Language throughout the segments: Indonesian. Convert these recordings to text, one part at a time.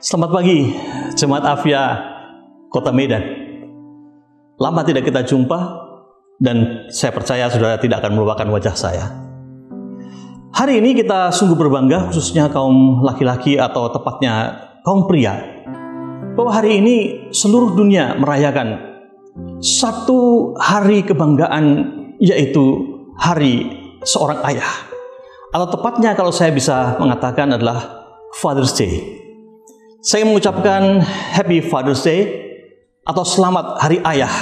Selamat pagi, Jemaat Afia Kota Medan. Lama tidak kita jumpa, dan saya percaya saudara tidak akan melupakan wajah saya. Hari ini kita sungguh berbangga, khususnya kaum laki-laki atau tepatnya kaum pria, bahwa hari ini seluruh dunia merayakan satu hari kebanggaan, yaitu hari seorang ayah. Atau tepatnya kalau saya bisa mengatakan adalah Father's Day. Saya mengucapkan Happy Father's Day atau Selamat Hari Ayah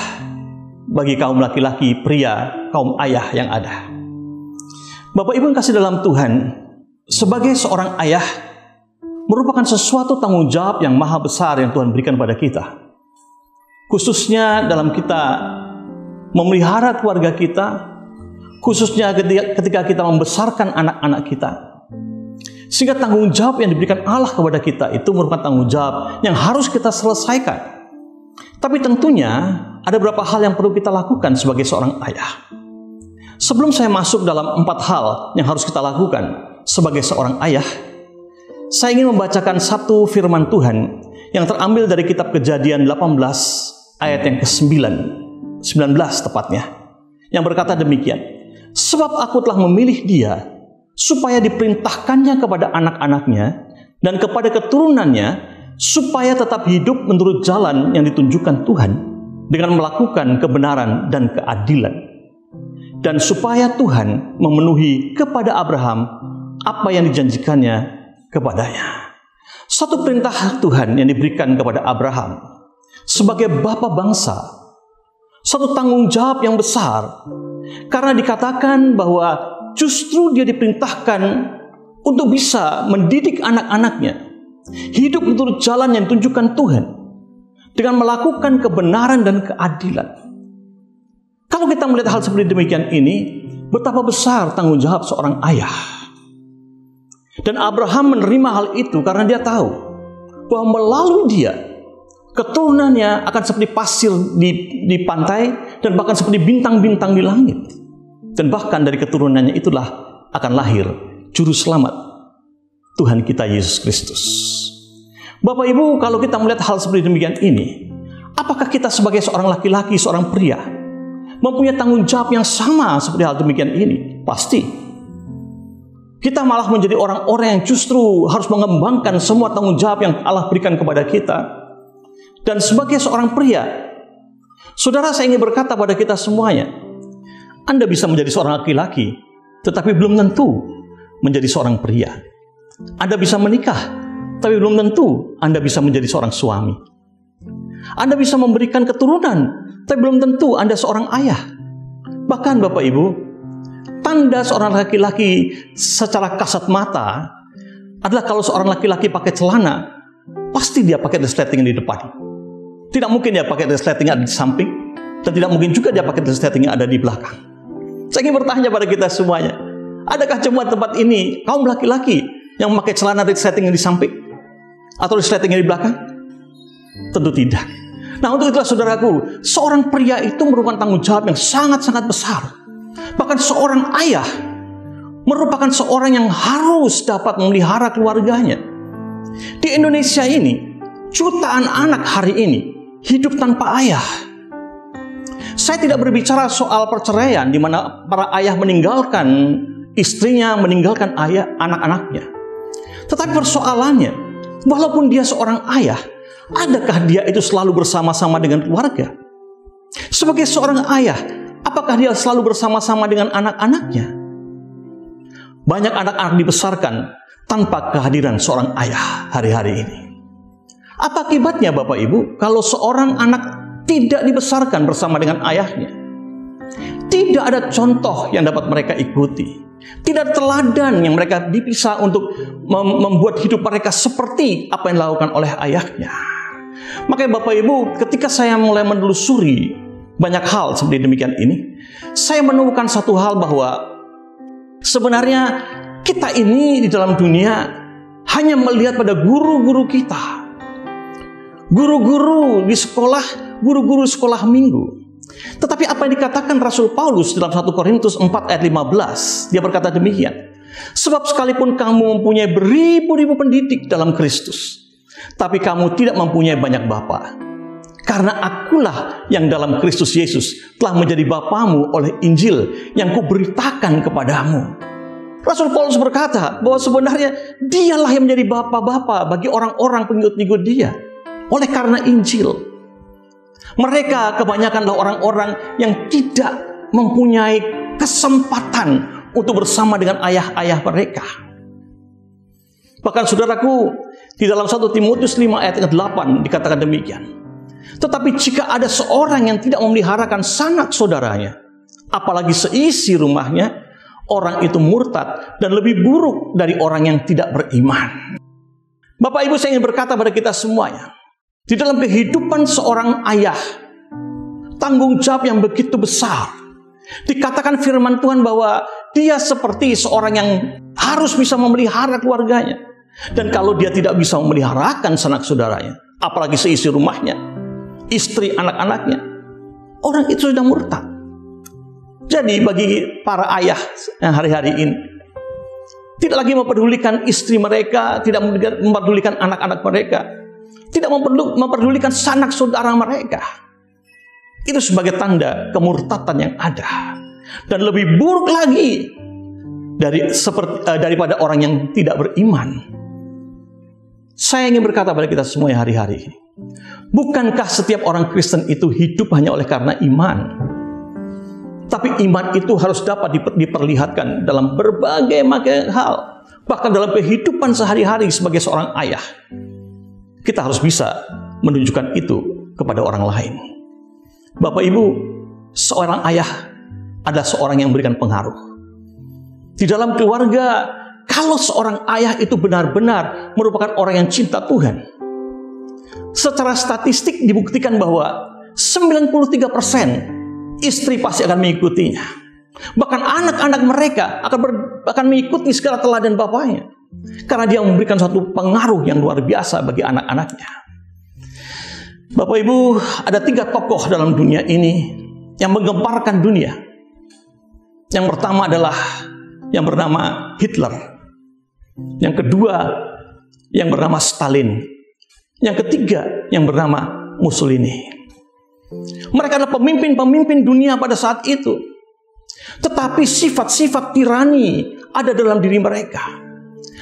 bagi kaum laki-laki, pria, kaum ayah yang ada. Bapak Ibu yang kasih dalam Tuhan, sebagai seorang ayah merupakan sesuatu tanggung jawab yang maha besar yang Tuhan berikan pada kita. Khususnya dalam kita memelihara keluarga kita, khususnya ketika kita membesarkan anak-anak kita. Sehingga tanggung jawab yang diberikan Allah kepada kita itu merupakan tanggung jawab yang harus kita selesaikan. Tapi tentunya ada beberapa hal yang perlu kita lakukan sebagai seorang ayah. Sebelum saya masuk dalam 4 hal yang harus kita lakukan sebagai seorang ayah, saya ingin membacakan satu firman Tuhan yang terambil dari kitab Kejadian 18 ayat yang ke-9, 19 tepatnya, yang berkata demikian. Sebab aku telah memilih dia supaya diperintahkannya kepada anak-anaknya dan kepada keturunannya, supaya tetap hidup menurut jalan yang ditunjukkan Tuhan dengan melakukan kebenaran dan keadilan, dan supaya Tuhan memenuhi kepada Abraham apa yang dijanjikannya kepadanya. Satu perintah Tuhan yang diberikan kepada Abraham sebagai bapa bangsa, satu tanggung jawab yang besar, karena dikatakan bahwa justru dia diperintahkan untuk bisa mendidik anak-anaknya hidup menurut jalan yang ditunjukkan Tuhan dengan melakukan kebenaran dan keadilan. Kalau kita melihat hal seperti demikian ini, betapa besar tanggung jawab seorang ayah. Dan Abraham menerima hal itu karena dia tahu bahwa melalui dia, keturunannya akan seperti pasir di pantai dan bahkan seperti bintang-bintang di langit. Dan bahkan dari keturunannya itulah akan lahir Juru Selamat, Tuhan kita Yesus Kristus. Bapak Ibu, kalau kita melihat hal seperti demikian ini, apakah kita sebagai seorang laki-laki, seorang pria, mempunyai tanggung jawab yang sama seperti hal demikian ini? Pasti. Kita malah menjadi orang-orang yang justru harus mengembangkan semua tanggung jawab yang Allah berikan kepada kita. Dan sebagai seorang pria, saudara, saya ingin berkata pada kita semuanya, Anda bisa menjadi seorang laki-laki, tetapi belum tentu menjadi seorang pria. Anda bisa menikah, tapi belum tentu Anda bisa menjadi seorang suami. Anda bisa memberikan keturunan, tapi belum tentu Anda seorang ayah. Bahkan Bapak Ibu, tanda seorang laki-laki secara kasat mata adalah kalau seorang laki-laki pakai celana, pasti dia pakai resleting di depan. Tidak mungkin dia pakai resleting ada di samping, dan tidak mungkin juga dia pakai resleting ada di belakang. Saya ingin bertanya pada kita semuanya, adakah jemaat tempat ini kaum laki-laki yang memakai celana resleting di samping atau resleting di belakang? Tentu tidak. Nah, untuk itulah saudaraku, seorang pria itu merupakan tanggung jawab yang sangat-sangat besar. Bahkan seorang ayah merupakan seorang yang harus dapat memelihara keluarganya. Di Indonesia ini, jutaan anak hari ini hidup tanpa ayah. Saya tidak berbicara soal perceraian di mana para ayah meninggalkan istrinya, meninggalkan ayah anak-anaknya. Tetapi persoalannya, walaupun dia seorang ayah, adakah dia itu selalu bersama-sama dengan keluarga? Sebagai seorang ayah, apakah dia selalu bersama-sama dengan anak-anaknya? Banyak anak-anak dibesarkan tanpa kehadiran seorang ayah hari-hari ini. Apa akibatnya Bapak Ibu kalau seorang anak tidak dibesarkan bersama dengan ayahnya? Tidak ada contoh yang dapat mereka ikuti. Tidak ada teladan yang mereka dipisah untuk membuat hidup mereka seperti apa yang dilakukan oleh ayahnya. Makanya Bapak Ibu, ketika saya mulai menelusuri banyak hal seperti demikian ini, saya menemukan satu hal bahwa sebenarnya kita ini di dalam dunia hanya melihat pada guru-guru kita. Guru-guru di sekolah, guru-guru sekolah minggu. Tetapi apa yang dikatakan Rasul Paulus dalam 1 Korintus 4 ayat 15, dia berkata demikian. Sebab sekalipun kamu mempunyai beribu-ribu pendidik dalam Kristus, tapi kamu tidak mempunyai banyak bapa. Karena akulah yang dalam Kristus Yesus telah menjadi bapamu oleh Injil yang kuberitakan kepadamu. Rasul Paulus berkata bahwa sebenarnya dialah yang menjadi bapa-bapa bagi orang-orang pengikut-pengikut dia. Oleh karena Injil. Mereka kebanyakanlah orang-orang yang tidak mempunyai kesempatan untuk bersama dengan ayah-ayah mereka. Bahkan saudaraku, di dalam 1 Timotius 5 ayat 8 dikatakan demikian. Tetapi jika ada seorang yang tidak memeliharakan sanak saudaranya, apalagi seisi rumahnya, orang itu murtad dan lebih buruk dari orang yang tidak beriman. Bapak Ibu, saya ingin berkata pada kita semuanya, di dalam kehidupan seorang ayah, tanggung jawab yang begitu besar. Dikatakan firman Tuhan bahwa dia seperti seorang yang harus bisa memelihara keluarganya. Dan kalau dia tidak bisa memeliharakan sanak saudaranya, apalagi seisi rumahnya, istri, anak-anaknya, orang itu sudah murtad. Jadi bagi para ayah hari-hari ini, tidak lagi mempedulikan istri mereka, tidak mempedulikan anak-anak mereka, tidak mempedulikan sanak saudara mereka. Itu sebagai tanda kemurtatan yang ada. Dan lebih buruk lagi daripada orang yang tidak beriman. Saya ingin berkata pada kita semua hari-hari ini, bukankah setiap orang Kristen itu hidup hanya oleh karena iman? Tapi iman itu harus dapat diperlihatkan dalam berbagai macam hal. Bahkan dalam kehidupan sehari-hari sebagai seorang ayah. Kita harus bisa menunjukkan itu kepada orang lain. Bapak Ibu, seorang ayah adalah seorang yang memberikan pengaruh. Di dalam keluarga, kalau seorang ayah itu benar-benar merupakan orang yang cinta Tuhan, secara statistik dibuktikan bahwa 93% istri pasti akan mengikutinya. Bahkan anak-anak mereka akan mengikuti segala teladan bapaknya. Karena dia memberikan suatu pengaruh yang luar biasa bagi anak-anaknya. Bapak Ibu, ada 3 tokoh dalam dunia ini yang menggemparkan dunia. Yang pertama adalah yang bernama Hitler. Yang kedua yang bernama Stalin. Yang ketiga yang bernama Mussolini. Mereka adalah pemimpin-pemimpin dunia pada saat itu. Tetapi sifat-sifat tirani ada dalam diri mereka.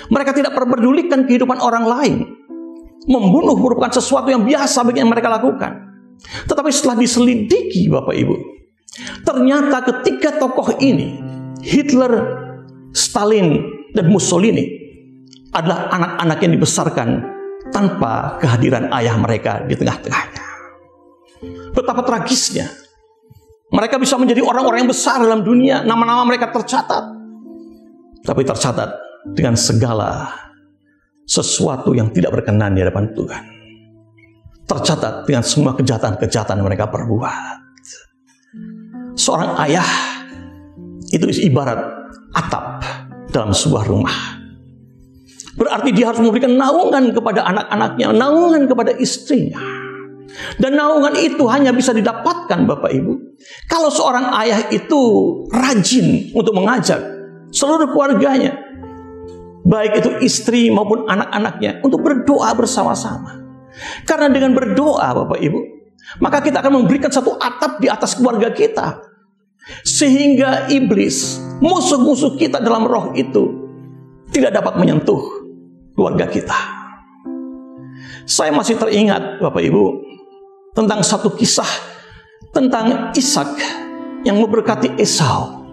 Mereka tidak mempedulikan kehidupan orang lain. Membunuh merupakan sesuatu yang biasa bagi yang mereka lakukan. Tetapi setelah diselidiki Bapak Ibu, ternyata ketiga tokoh ini, Hitler, Stalin, dan Mussolini, adalah anak-anak yang dibesarkan tanpa kehadiran ayah mereka di tengah-tengahnya. Betapa tragisnya. Mereka bisa menjadi orang-orang yang besar dalam dunia. Nama-nama mereka tercatat. Tapi tercatat dengan segala sesuatu yang tidak berkenan di hadapan Tuhan. Tercatat dengan semua kejahatan-kejahatan yang mereka perbuat. Seorang ayah itu ibarat atap dalam sebuah rumah. Berarti dia harus memberikan naungan kepada anak-anaknya, naungan kepada istrinya. Dan naungan itu hanya bisa didapatkan Bapak Ibu kalau seorang ayah itu rajin untuk mengajak seluruh keluarganya, baik itu istri maupun anak-anaknya, untuk berdoa bersama-sama. Karena dengan berdoa Bapak Ibu, maka kita akan memberikan satu atap di atas keluarga kita, sehingga iblis, musuh-musuh kita dalam roh itu, tidak dapat menyentuh keluarga kita. Saya masih teringat Bapak Ibu tentang satu kisah tentang Ishak yang memberkati Esau.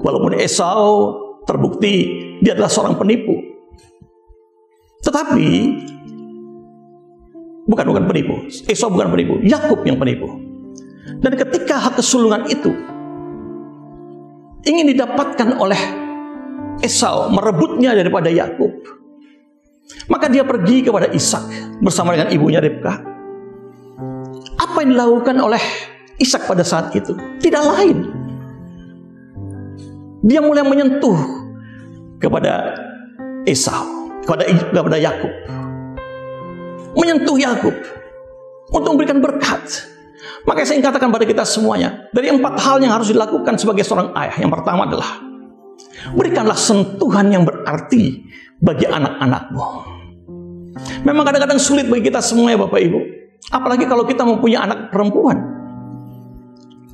Walaupun Esau terbukti dia adalah seorang penipu, tetapi bukan penipu. Esau bukan penipu, Yakub yang penipu. Dan ketika hak kesulungan itu ingin didapatkan oleh Esau, merebutnya daripada Yakub, maka dia pergi kepada Ishak bersama dengan ibunya Ribka. Apa yang dilakukan oleh Ishak pada saat itu? Tidak lain, dia mulai menyentuh kepada Esau, kepada Yakub, menyentuh Yakub untuk memberikan berkat. Maka saya ingin katakan pada kita semuanya, dari 4 hal yang harus dilakukan sebagai seorang ayah. Yang pertama adalah berikanlah sentuhan yang berarti bagi anak-anakmu. Memang kadang-kadang sulit bagi kita semua ya Bapak Ibu. Apalagi kalau kita mempunyai anak perempuan.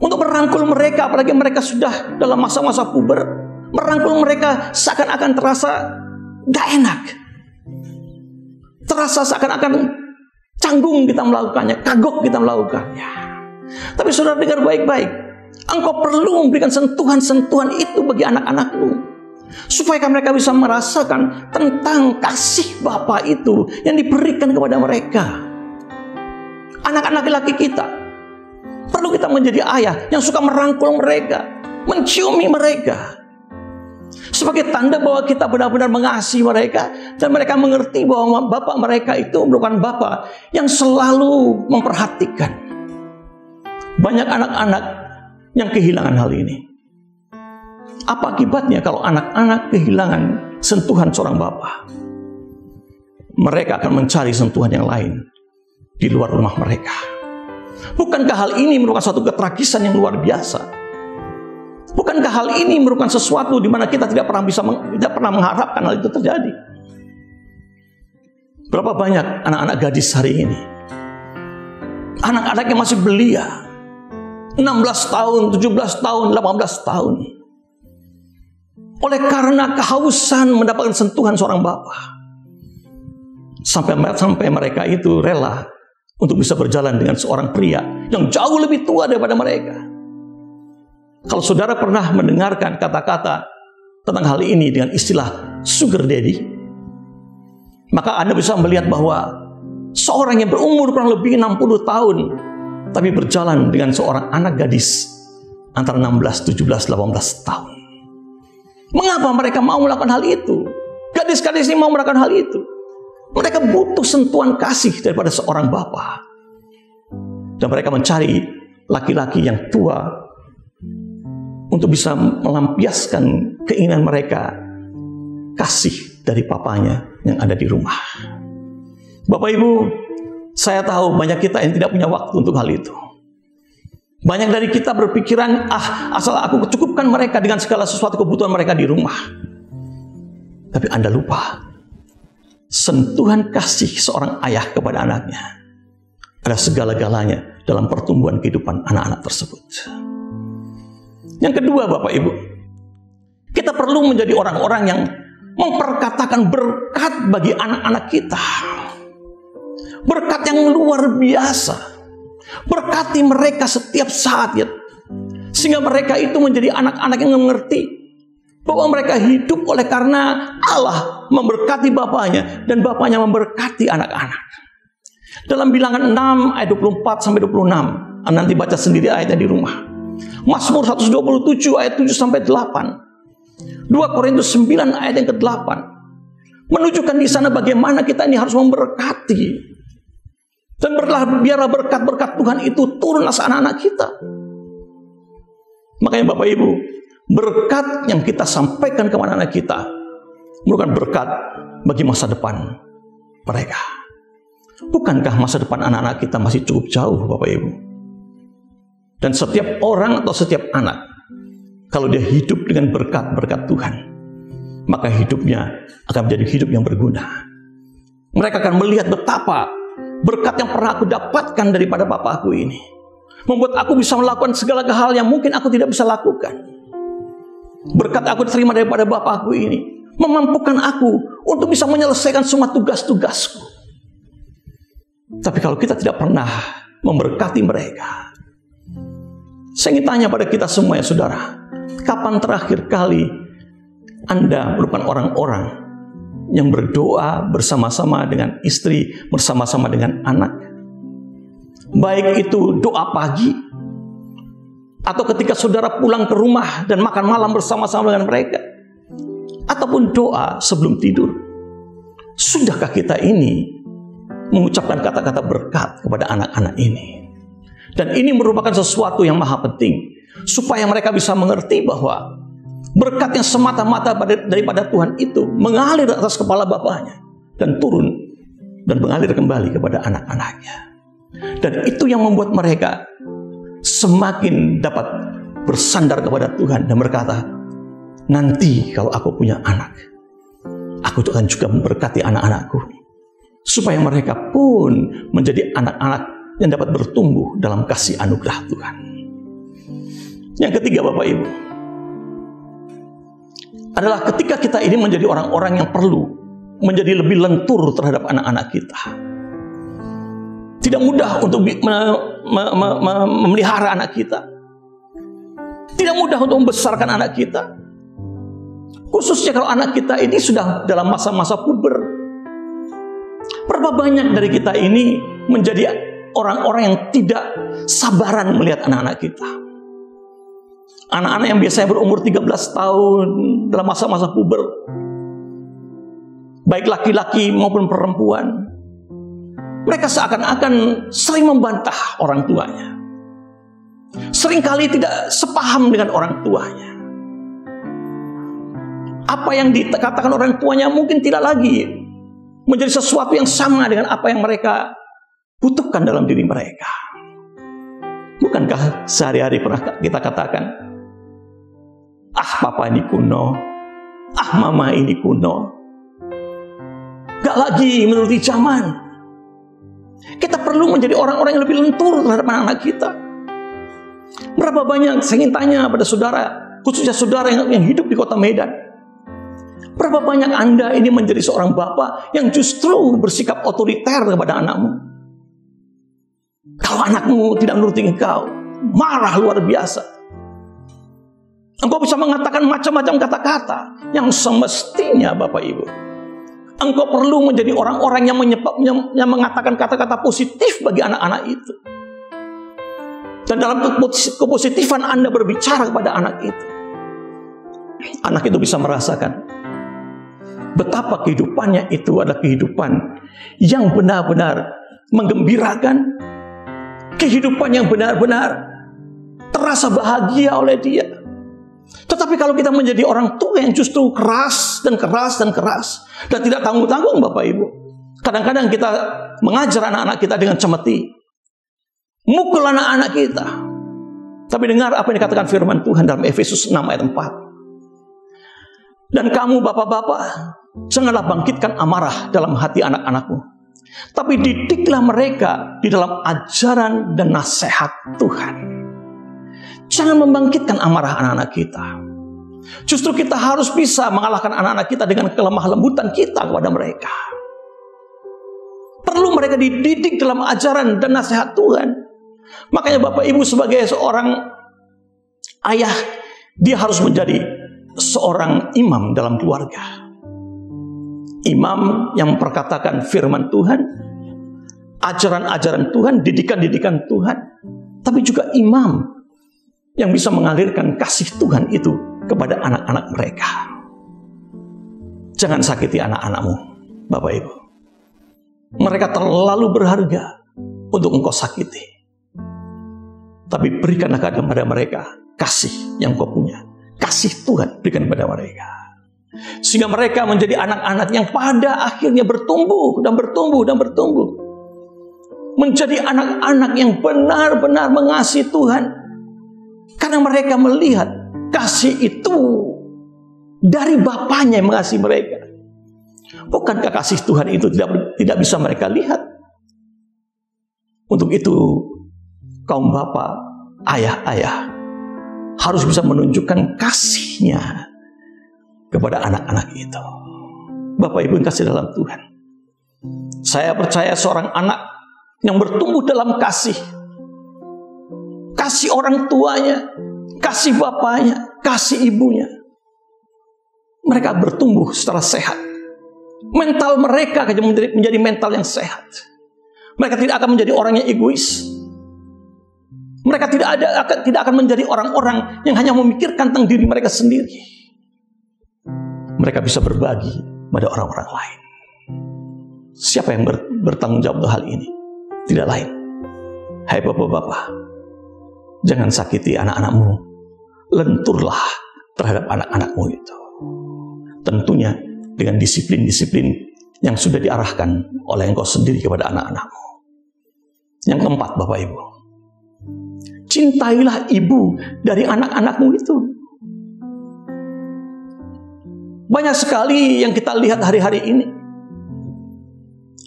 Untuk merangkul mereka, apalagi mereka sudah dalam masa-masa puber, merangkul mereka seakan-akan terasa gak enak. Terasa seakan-akan canggung kita melakukannya, kagok kita melakukannya. Tapi saudara dengar baik-baik, engkau perlu memberikan sentuhan-sentuhan itu bagi anak-anakmu, supaya mereka bisa merasakan tentang kasih Bapa itu yang diberikan kepada mereka. Anak-anak laki kita perlu kita menjadi ayah yang suka merangkul mereka, menciumi mereka, sebagai tanda bahwa kita benar-benar mengasihi mereka, dan mereka mengerti bahwa Bapa mereka itu merupakan Bapa yang selalu memperhatikan. Banyak anak-anak yang kehilangan hal ini. Apa akibatnya kalau anak-anak kehilangan sentuhan seorang bapa? Mereka akan mencari sentuhan yang lain di luar rumah mereka. Bukankah hal ini merupakan suatu ketragisan yang luar biasa? Bukankah hal ini merupakan sesuatu di mana kita tidak pernah mengharapkan hal itu terjadi? Berapa banyak anak-anak gadis hari ini, anak-anak yang masih belia, 16 tahun, 17 tahun, 18 tahun, oleh karena kehausan mendapatkan sentuhan seorang bapa, sampai mereka itu rela untuk bisa berjalan dengan seorang pria yang jauh lebih tua daripada mereka. Kalau saudara pernah mendengarkan kata-kata tentang hal ini dengan istilah sugar daddy, maka Anda bisa melihat bahwa seorang yang berumur kurang lebih 60 tahun tapi berjalan dengan seorang anak gadis antara 16, 17, 18 tahun. Mengapa mereka mau melakukan hal itu? Gadis-gadis ini mau melakukan hal itu. Mereka butuh sentuhan kasih daripada seorang bapa. Dan mereka mencari laki-laki yang tua untuk bisa melampiaskan keinginan mereka, kasih dari papanya yang ada di rumah. Bapak Ibu, saya tahu banyak kita yang tidak punya waktu untuk hal itu. Banyak dari kita berpikiran, asal aku cukupkan mereka dengan segala sesuatu kebutuhan mereka di rumah. Tapi Anda lupa, sentuhan kasih seorang ayah kepada anaknya adalah segala-galanya dalam pertumbuhan kehidupan anak-anak tersebut. Yang kedua Bapak Ibu, kita perlu menjadi orang-orang yang memperkatakan berkat bagi anak-anak kita. Berkat yang luar biasa. Berkati mereka setiap saat ya, sehingga mereka itu menjadi anak-anak yang mengerti bahwa mereka hidup oleh karena Allah memberkati bapaknya dan bapaknya memberkati anak-anak. Dalam Bilangan 6 ayat 24 sampai 26, nanti baca sendiri ayatnya di rumah. Mazmur 127 ayat 7 sampai 8. 2 Korintus 9 ayat yang ke-8 menunjukkan di sana bagaimana kita ini harus memberkati. Dan biarlah berkat-berkat Tuhan itu turun atas anak-anak kita. Makanya Bapak Ibu, berkat yang kita sampaikan kepada anak kita merupakan berkat bagi masa depan mereka. Bukankah masa depan anak-anak kita masih cukup jauh Bapak Ibu? Dan setiap orang atau setiap anak, kalau dia hidup dengan berkat-berkat Tuhan, maka hidupnya akan menjadi hidup yang berguna. Mereka akan melihat betapa berkat yang pernah aku dapatkan daripada Bapakku ini membuat aku bisa melakukan segala hal yang mungkin aku tidak bisa lakukan. Berkat aku diterima daripada Bapakku ini memampukan aku untuk bisa menyelesaikan semua tugas-tugasku. Tapi kalau kita tidak pernah memberkati mereka, saya ingin tanya pada kita semua ya saudara, kapan terakhir kali Anda merupakan orang-orang yang berdoa bersama-sama dengan istri, bersama-sama dengan anak? Baik itu doa pagi, atau ketika saudara pulang ke rumah dan makan malam bersama-sama dengan mereka, ataupun doa sebelum tidur. Sudahkah kita ini mengucapkan kata-kata berkat kepada anak-anak ini? Dan ini merupakan sesuatu yang maha penting, supaya mereka bisa mengerti bahwa berkat yang semata-mata daripada Tuhan itu mengalir atas kepala bapaknya dan turun dan mengalir kembali kepada anak-anaknya. Dan itu yang membuat mereka semakin dapat bersandar kepada Tuhan dan berkata, nanti kalau aku punya anak, aku akan juga memberkati anak-anakku. supaya mereka pun menjadi anak-anak yang dapat bertumbuh dalam kasih anugerah Tuhan. Yang ketiga, Bapak Ibu, adalah ketika kita ini menjadi orang-orang yang perlu menjadi lebih lentur terhadap anak-anak kita. Tidak mudah untuk memelihara anak kita. Tidak mudah untuk membesarkan anak kita. Khususnya kalau anak kita ini sudah dalam masa-masa puber. Berapa banyak dari kita ini menjadi orang-orang yang tidak sabaran melihat anak-anak kita. Anak-anak yang biasanya berumur 13 tahun dalam masa-masa puber, baik laki-laki maupun perempuan, mereka seakan-akan sering membantah orang tuanya. Seringkali tidak sepaham dengan orang tuanya. Apa yang dikatakan orang tuanya mungkin tidak lagi menjadi sesuatu yang sama dengan apa yang mereka butuhkan dalam diri mereka. Bukankah sehari-hari pernah kita katakan, ah papa ini kuno, ah mama ini kuno, gak lagi menuruti zaman. Kita perlu menjadi orang-orang yang lebih lentur terhadap anak-anak kita. Berapa banyak, saya ingin tanya pada saudara, khususnya saudara yang hidup di kota Medan, berapa banyak Anda ini menjadi seorang bapak yang justru bersikap otoriter kepada anakmu? Kalau anakmu tidak menuruti engkau, marah luar biasa. Engkau bisa mengatakan macam-macam kata-kata yang semestinya, Bapak Ibu, engkau perlu menjadi orang-orang yang mengatakan kata-kata positif bagi anak-anak itu. Dan dalam kepositifan Anda berbicara kepada anak itu, anak itu bisa merasakan betapa kehidupannya itu adalah kehidupan yang benar-benar menggembirakan, kehidupan yang benar-benar terasa bahagia oleh dia. Tetapi kalau kita menjadi orang tua yang justru keras dan keras dan keras dan tidak tanggung-tanggung, Bapak Ibu, kadang-kadang kita mengajar anak-anak kita dengan cemeti, mukul anak-anak kita. Tapi dengar apa yang dikatakan firman Tuhan dalam Efesus 6 ayat 4. Dan kamu bapak-bapak, janganlah bangkitkan amarah dalam hati anak-anakmu, tapi didiklah mereka di dalam ajaran dan nasihat Tuhan. Jangan membangkitkan amarah anak-anak kita. Justru kita harus bisa mengalahkan anak-anak kita dengan kelemah lembutan kita kepada mereka. Perlu mereka dididik dalam ajaran dan nasihat Tuhan. Makanya Bapak Ibu sebagai seorang ayah, dia harus menjadi seorang imam dalam keluarga. Imam yang memperkatakan firman Tuhan, ajaran-ajaran Tuhan, didikan-didikan Tuhan. Tapi juga imam yang bisa mengalirkan kasih Tuhan itu kepada anak-anak mereka. Jangan sakiti anak-anakmu, Bapak Ibu. Mereka terlalu berharga untuk engkau sakiti. Tapi berikanlah kepada mereka kasih yang kau punya. Kasih Tuhan berikan kepada mereka. Sehingga mereka menjadi anak-anak yang pada akhirnya bertumbuh dan bertumbuh dan bertumbuh. Menjadi anak-anak yang benar-benar mengasihi Tuhan. Karena mereka melihat kasih itu dari Bapaknya yang mengasihi mereka. Bukankah kasih Tuhan itu tidak bisa mereka lihat? Untuk itu, kaum bapak, ayah-ayah harus bisa menunjukkan kasihnya kepada anak-anak itu. Bapak Ibu yang kasih dalam Tuhan, saya percaya seorang anak yang bertumbuh dalam kasih orang tuanya, kasih bapaknya, kasih ibunya, mereka bertumbuh secara sehat. Mental mereka menjadi mental yang sehat. Mereka tidak akan menjadi orang yang egois. Mereka tidak akan menjadi orang-orang yang hanya memikirkan tentang diri mereka sendiri. Mereka bisa berbagi pada orang-orang lain. Siapa yang bertanggung jawab untuk hal ini? Tidak lain. Hai bapak-bapak, jangan sakiti anak-anakmu. Lenturlah terhadap anak-anakmu itu. Tentunya dengan disiplin-disiplin yang sudah diarahkan oleh engkau sendiri kepada anak-anakmu. Yang keempat, Bapak Ibu, cintailah ibu dari anak-anakmu itu. Banyak sekali yang kita lihat hari-hari ini.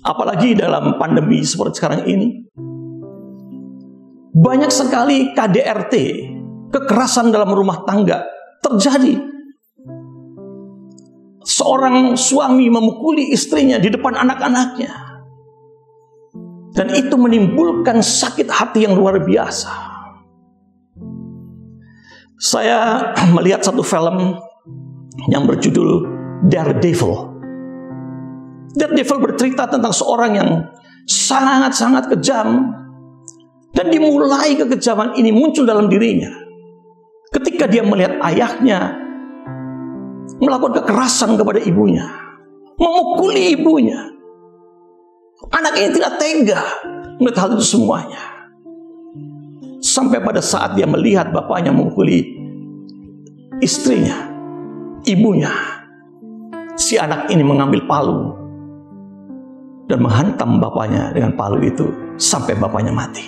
Apalagi dalam pandemi seperti sekarang ini. Banyak sekali KDRT, kekerasan dalam rumah tangga terjadi. Seorang suami memukuli istrinya di depan anak-anaknya. Dan itu menimbulkan sakit hati yang luar biasa. Saya melihat satu film yang berjudul Daredevil. Daredevil bercerita tentang seorang yang sangat-sangat kejam. Dan dimulai kekejaman ini muncul dalam dirinya ketika dia melihat ayahnya melakukan kekerasan kepada ibunya, memukuli ibunya. Anak ini tidak tega melihat hal itu semuanya. Sampai pada saat dia melihat bapaknya memukuli istrinya, ibunya, si anak ini mengambil palu dan menghantam bapaknya dengan palu itu sampai bapaknya mati.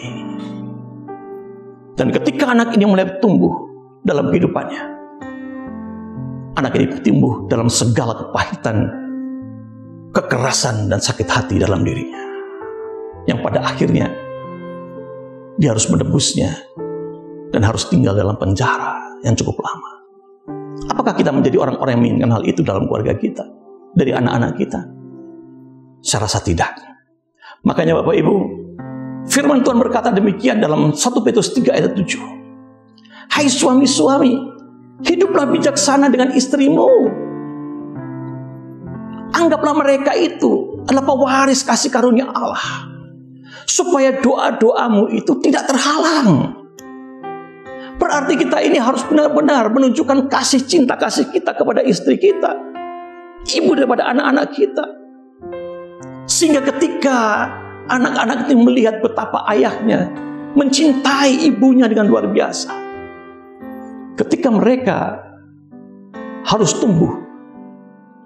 Dan ketika anak ini mulai tumbuh dalam kehidupannya, anak ini tumbuh dalam segala kepahitan, kekerasan dan sakit hati dalam dirinya, yang pada akhirnya dia harus menebusnya dan harus tinggal dalam penjara yang cukup lama. Apakah kita menjadi orang-orang yang menginginkan hal itu dalam keluarga kita, dari anak-anak kita? Saya rasa tidak. Makanya Bapak Ibu, firman Tuhan berkata demikian dalam 1 Petrus 3 ayat 7. Hai suami-suami, hiduplah bijaksana dengan istrimu. Anggaplah mereka itu adalah pewaris kasih karunia Allah, supaya doa-doamu itu tidak terhalang. Berarti kita ini harus benar-benar menunjukkan kasih cinta, kasih kita kepada istri kita, ibu daripada anak-anak kita. Sehingga ketika anak-anak itu melihat betapa ayahnya mencintai ibunya dengan luar biasa, ketika mereka harus tumbuh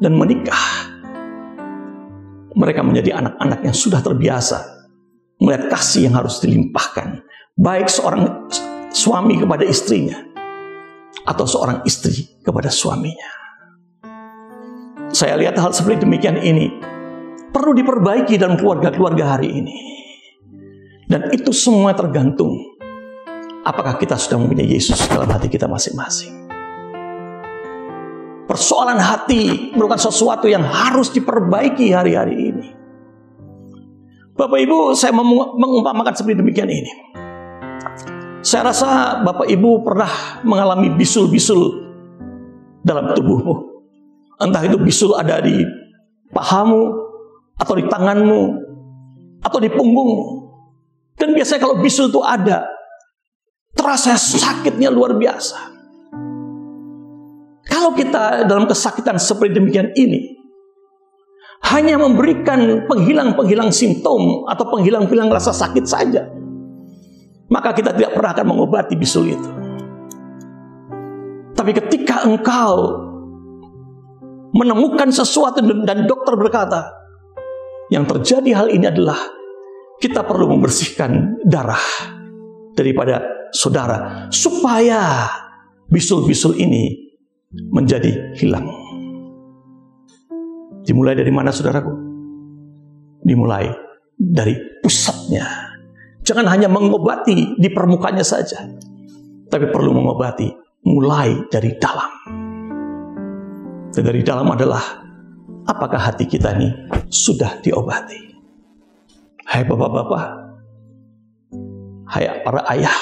dan menikah, mereka menjadi anak-anak yang sudah terbiasa melihat kasih yang harus dilimpahkan, baik seorang suami kepada istrinya atau seorang istri kepada suaminya. Saya lihat hal seperti demikian ini perlu diperbaiki dalam keluarga-keluarga hari ini. Dan itu semua tergantung apakah kita sudah mempunyai Yesus dalam hati kita masing-masing. Persoalan hati merupakan sesuatu yang harus diperbaiki hari-hari ini. Bapak Ibu, saya mengumpamakan seperti demikian ini. Saya rasa Bapak Ibu pernah mengalami bisul-bisul dalam tubuhmu. Entah itu bisul ada di pahamu, atau di tanganmu, atau di punggungmu. Dan biasanya kalau bisul itu ada, terasa sakitnya luar biasa. Kalau kita dalam kesakitan seperti demikian ini, hanya memberikan penghilang-penghilang simptom atau penghilang-penghilang rasa sakit saja, maka kita tidak pernah akan mengobati bisul itu. Tapi ketika engkau menemukan sesuatu dan dokter berkata, yang terjadi hal ini adalah kita perlu membersihkan darah daripada saudara supaya bisul-bisul ini menjadi hilang. Dimulai dari mana, saudaraku? Dimulai dari pusatnya. Jangan hanya mengobati di permukaannya saja, tapi perlu mengobati mulai dari dalam. Dan dari dalam adalah apakah hati kita ini sudah diobati. Hai bapak-bapak, hai para ayah,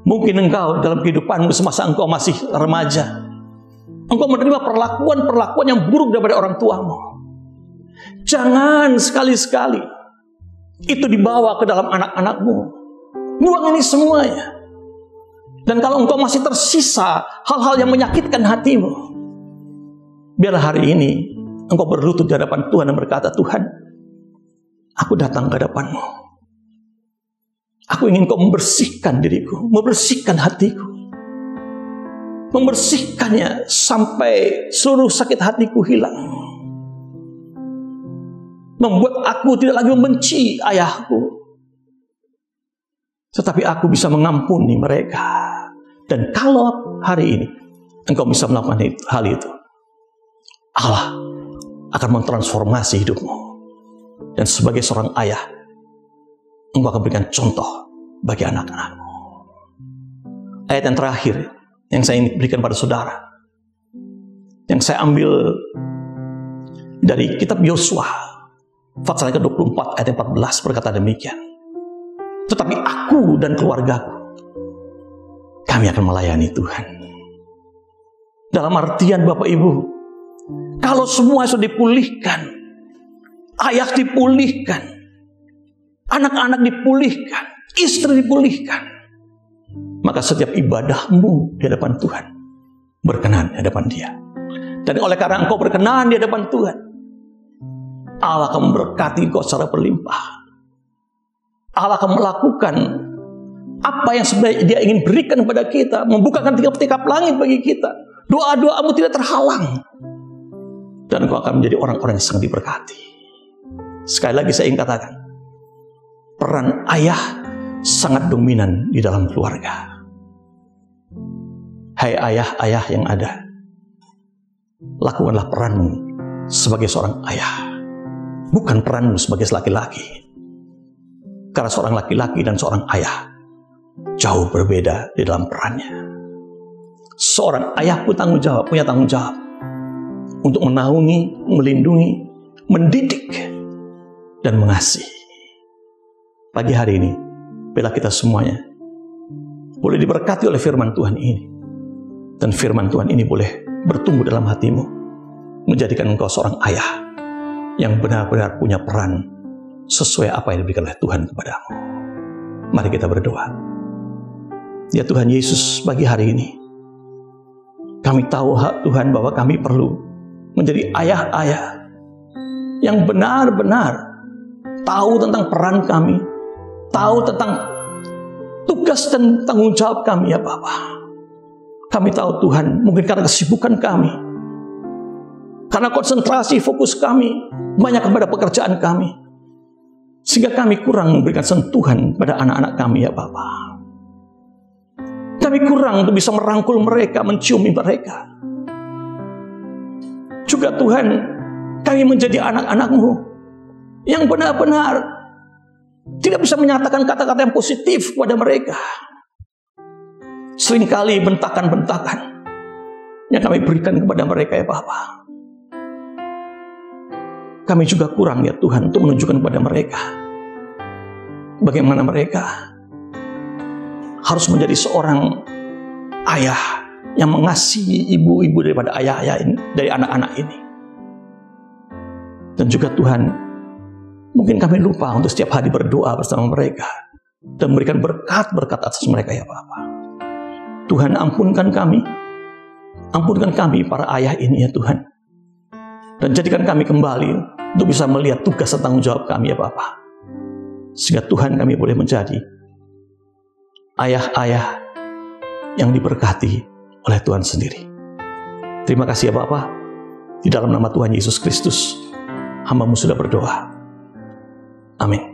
mungkin engkau dalam kehidupanmu semasa engkau masih remaja, engkau menerima perlakuan-perlakuan yang buruk daripada orang tuamu. Jangan sekali-sekali itu dibawa ke dalam anak-anakmu. Buang ini semuanya. Dan kalau engkau masih tersisa hal-hal yang menyakitkan hatimu, biarlah hari ini engkau berlutut di hadapan Tuhan dan berkata, Tuhan, aku datang ke hadapan-Mu. Aku ingin Kau membersihkan diriku, membersihkan hatiku, membersihkannya sampai seluruh sakit hatiku hilang. Membuat aku tidak lagi membenci ayahku, tetapi aku bisa mengampuni mereka. Dan kalau hari ini engkau bisa melakukan hal itu, Allah akan mentransformasi hidupmu. Dan sebagai seorang ayah, Engkau akan berikan contoh bagi anak-anak-Mu. Ayat yang terakhir yang saya ingin berikan pada saudara, yang saya ambil dari kitab Yosua, pasal ke-24 ayat 14 berkata demikian. Tetapi aku dan keluargaku, kami akan melayani Tuhan. Dalam artian Bapak Ibu, kalau semua sudah dipulihkan, ayah dipulihkan, anak-anak dipulihkan, istri dipulihkan, maka setiap ibadahmu di hadapan Tuhan berkenan di hadapan Dia. Dan oleh karena engkau berkenan di hadapan Tuhan, Allah akan memberkati engkau secara berlimpah. Allah akan melakukan apa yang sebenarnya Dia ingin berikan kepada kita, membukakan tiap-tiap langit bagi kita. Doa-doamu tidak terhalang, dan engkau akan menjadi orang-orang yang sangat diberkati. Sekali lagi saya ingin katakan, peran ayah sangat dominan di dalam keluarga. Hai ayah-ayah yang ada, lakukanlah peranmu sebagai seorang ayah, bukan peranmu sebagai laki-laki. Karena seorang laki-laki dan seorang ayah jauh berbeda di dalam perannya. Seorang ayah punya tanggung jawab untuk menaungi, melindungi, mendidik, dan mengasihi. Pagi hari ini, bila kita semuanya boleh diberkati oleh firman Tuhan ini, dan firman Tuhan ini boleh bertumbuh dalam hatimu, menjadikan engkau seorang ayah yang benar-benar punya peran sesuai apa yang diberikan oleh Tuhan kepadamu. Mari kita berdoa. Ya Tuhan Yesus, pagi hari ini kami tahu Tuhan bahwa kami perlu menjadi ayah-ayah yang benar-benar tahu tentang peran kami, tahu tentang tugas dan tanggung jawab kami ya Bapa. Kami tahu Tuhan, mungkin karena kesibukan kami, karena konsentrasi fokus kami banyak kepada pekerjaan kami, sehingga kami kurang memberikan sentuhan pada anak-anak kami ya Bapa. Kami kurang untuk bisa merangkul mereka, menciumi mereka. Juga Tuhan, kami menjadi anak-anak-Mu yang benar-benar tidak bisa menyatakan kata-kata yang positif kepada mereka. Seringkali bentakan-bentakan yang kami berikan kepada mereka ya Bapa. Kami juga kurang ya Tuhan untuk menunjukkan kepada mereka bagaimana mereka harus menjadi seorang ayah yang mengasihi ibu-ibu daripada ayah-ayah ini, dari anak-anak ini. Dan juga Tuhan, mungkin kami lupa untuk setiap hari berdoa bersama mereka dan memberikan berkat-berkat atas mereka ya Bapa. Tuhan, ampunkan kami para ayah ini ya Tuhan, dan jadikan kami kembali untuk bisa melihat tugas dan tanggung jawab kami ya Bapa, sehingga Tuhan kami boleh menjadi ayah-ayah yang diberkati oleh Tuhan sendiri. Terima kasih ya Bapa. Di dalam nama Tuhan Yesus Kristus, hamba-Mu sudah berdoa. Amin.